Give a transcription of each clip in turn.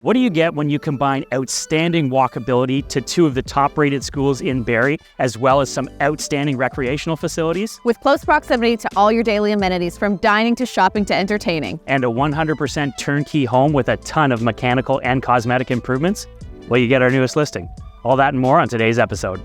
What do you get when you combine outstanding walkability to two of the top-rated schools in Barrie, as well as some outstanding recreational facilities? With close proximity to all your daily amenities, from dining to shopping to entertaining. And a 100% turnkey home with a ton of mechanical and cosmetic improvements? Well, you get our newest listing. All that and more on today's episode.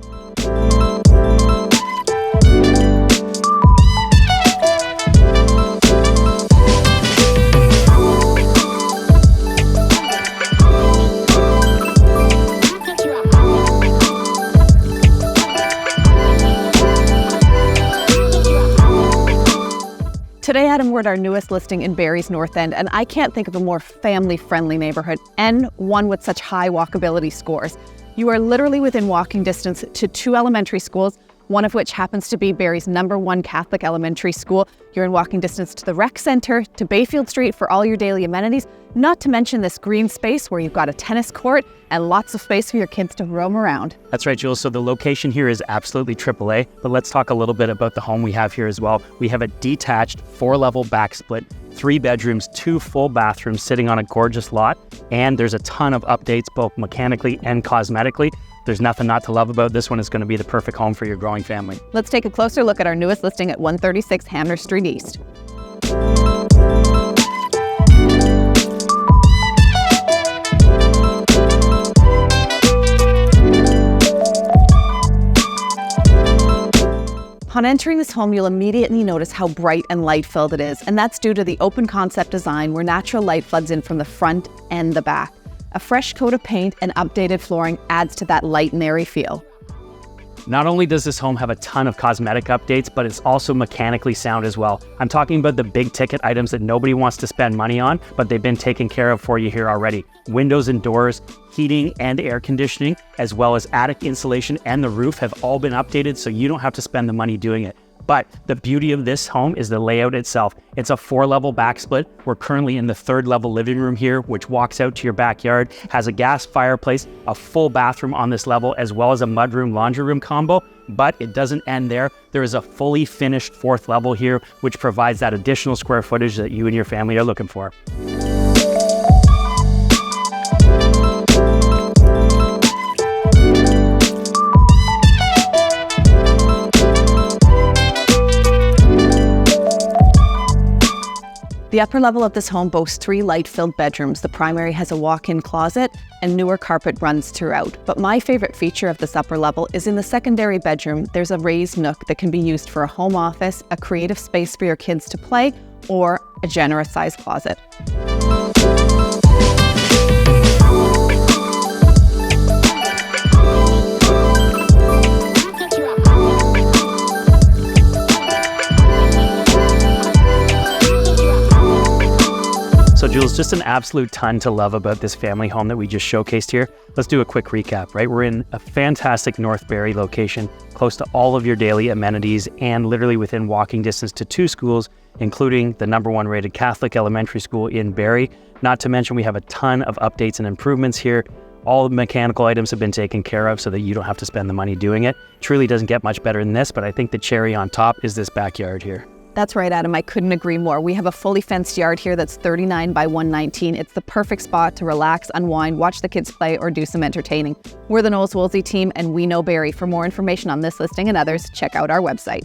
Today, Adam, we're at our newest listing in Barrie's North End, and I can't think of a more family-friendly neighborhood, and one with such high walkability scores. You are literally within walking distance to two elementary schools, one of which happens to be Barrie's #1 Catholic elementary school. You're in walking distance to the rec center, to Bayfield Street for all your daily amenities, not to mention this green space where you've got a tennis court and lots of space for your kids to roam around. That's right, Jules. So the location here is absolutely AAA, but let's talk a little bit about the home we have here as well. We have a detached 4-level backsplit, 3 bedrooms, 2 full bathrooms sitting on a gorgeous lot, and there's a ton of updates both mechanically and cosmetically. There's nothing not to love about this one. It's going to be the perfect home for your growing family. Let's take a closer look at our newest listing at 136 Hanmer Street East. Upon entering this home, you'll immediately notice how bright and light-filled it is, and that's due to the open concept design where natural light floods in from the front and the back. A fresh coat of paint and updated flooring adds to that light and airy feel. Not only does this home have a ton of cosmetic updates, but it's also mechanically sound as well. I'm talking about the big ticket items that nobody wants to spend money on, but they've been taken care of for you here already. Windows and doors, heating and air conditioning, as well as attic insulation and the roof have all been updated, so you don't have to spend the money doing it. But the beauty of this home is the layout itself. It's a 4-level backsplit. We're currently in the 3rd level living room here, which walks out to your backyard, has a gas fireplace, a full bathroom on this level, as well as a mudroom laundry room combo. But it doesn't end there. There is a fully finished 4th level here, which provides that additional square footage that you and your family are looking for. The upper level of this home boasts 3 light-filled bedrooms. The primary has a walk-in closet and newer carpet runs throughout. But my favorite feature of this upper level is in the secondary bedroom, there's a raised nook that can be used for a home office, a creative space for your kids to play, or a generous-sized closet. So Jules, just an absolute ton to love about this family home that we just showcased here. Let's do a quick recap, right? We're in a fantastic North Barrie location, close to all of your daily amenities and literally within walking distance to 2 schools, including the #1 rated Catholic elementary school in Barrie. Not to mention we have a ton of updates and improvements here. All the mechanical items have been taken care of so that you don't have to spend the money doing it. Truly doesn't get much better than this, but I think the cherry on top is this backyard here. That's right, Adam. I couldn't agree more. We have a fully fenced yard here that's 39 by 119. It's the perfect spot to relax, unwind, watch the kids play, or do some entertaining. We're the Knowles Woolsey team, and we know Barrie. For more information on this listing and others, check out our website.